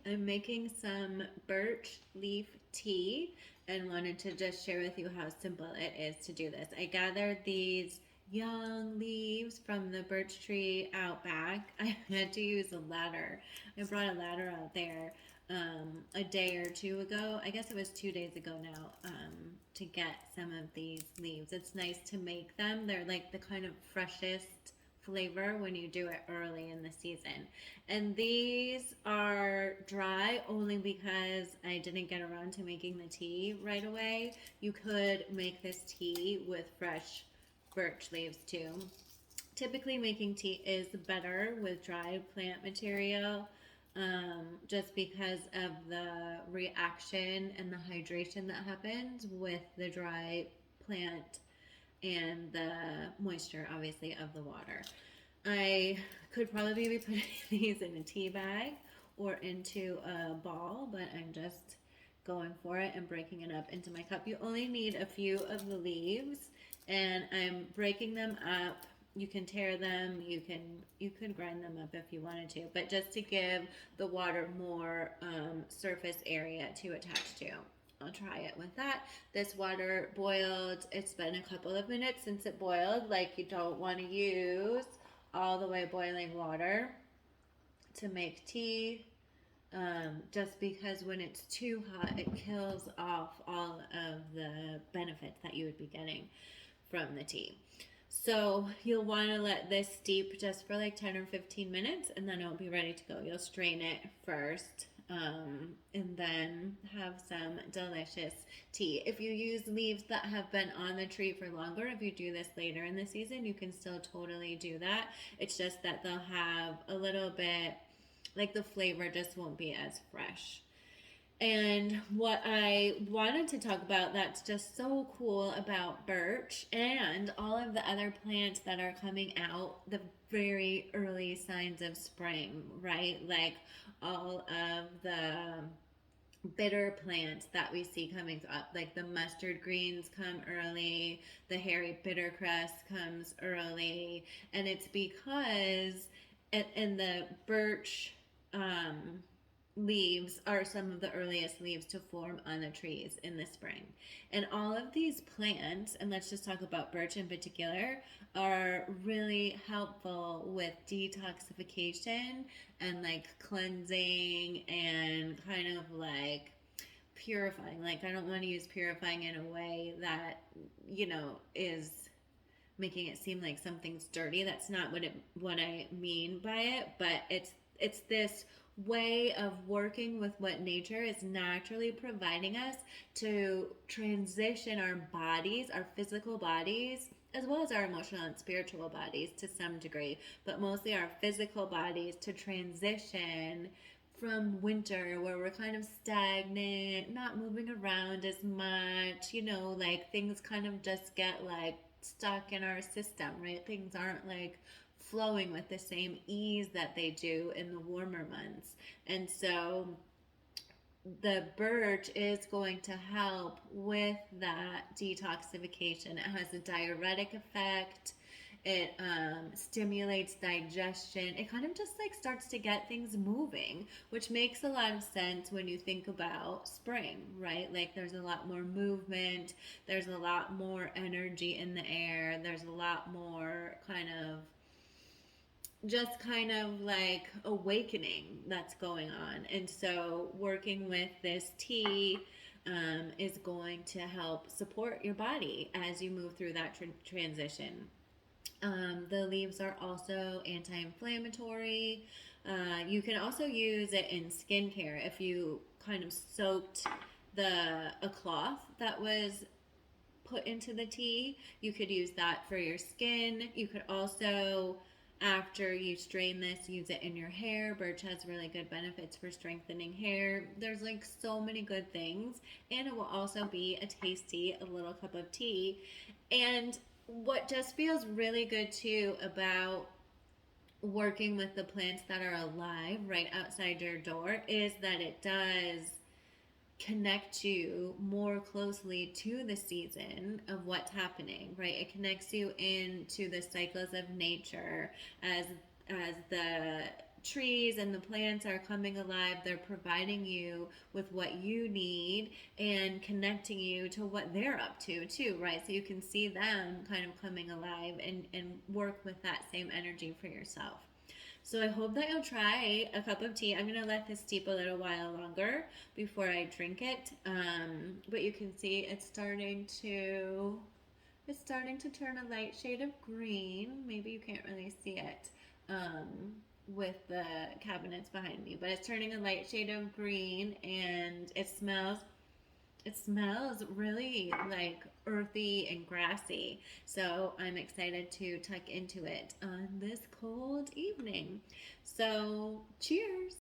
I'm making some birch leaf tea and wanted to just share with you how simple it is to do this. I gathered these young leaves from the birch tree out back. I had to use a ladder. I brought a ladder out there a day or two ago. I guess it was 2 days ago now, to get some of these leaves. It's nice to make them. They're like the kind of freshest flavor when you do it early in the season. And these are dry only because I didn't get around to making the tea right away. You could make this tea with fresh birch leaves too. Typically, making tea is better with dried plant material, just because of the reaction and the hydration that happens with the dry plant and the moisture, obviously, of the water. I could probably be putting these in a tea bag or into a ball, but I'm just going for it and breaking it up into my cup. You only need a few of the leaves, and I'm breaking them up. You can tear them, you could grind them up if you wanted to, but just to give the water more surface area to attach to. I'll try it with that. This water boiled. It's been a couple of minutes since it boiled. Like, you don't want to use all the way boiling water to make tea, just because when it's too hot, it kills off all of the benefits that you would be getting from the tea. So you'll want to let this steep just for like 10 or 15 minutes, and then it'll be ready to go. You'll strain it first, and then have some delicious tea. If you use leaves that have been on the tree for longer, if you do this later in the season, you can still totally do that. It's just that they'll have a little bit, like, the flavor just won't be as fresh. And what I wanted to talk about that's just so cool about birch and all of the other plants that are coming out, the very early signs of spring, right? Like all of the bitter plants that we see coming up, like the mustard greens come early, the hairy bittercress comes early, and it's because in the birch, leaves are some of the earliest leaves to form on the trees in the spring. And all of these plants, and let's just talk about birch in particular, are really helpful with detoxification and like cleansing and kind of like purifying. Like, I don't want to use purifying in a way that, is making it seem like something's dirty. That's not what I mean by it, but it's this way of working with what nature is naturally providing us to transition our bodies, our physical bodies, as well as our emotional and spiritual bodies to some degree, but mostly our physical bodies, to transition from winter where we're kind of stagnant, not moving around as much, like things kind of just get like stuck in our system, right? Things aren't like flowing with the same ease that they do in the warmer months. And so the birch is going to help with that detoxification. It has a diuretic effect. It stimulates digestion. It kind of just like starts to get things moving, which makes a lot of sense when you think about spring, right? Like, there's a lot more movement, there's a lot more energy in the air, there's a lot more kind of like awakening that's going on. And so working with this tea is going to help support your body as you move through that transition. The leaves are also anti-inflammatory. You can also use it in skincare. If you kind of soaked a cloth that was put into the tea, you could use that for your skin. You could also, after you strain this, use it in your hair. Birch has really good benefits for strengthening hair. There's like so many good things, and it will also be a tasty little cup of tea. And what just feels really good too about working with the plants that are alive right outside your door is that it does connect you more closely to the season of what's happening, right? It connects you into the cycles of nature as the trees and the plants are coming alive. They're providing you with what you need and connecting you to what they're up to too, right? So you can see them kind of coming alive and work with that same energy for yourself. So I hope that you'll try a cup of tea. I'm gonna let this steep a little while longer before I drink it. But you can see it's starting to turn a light shade of green. Maybe you can't really see it with the cabinets behind me, but it's turning a light shade of green, and it smells really like earthy and grassy. So I'm excited to tuck into it on this cold evening. So cheers.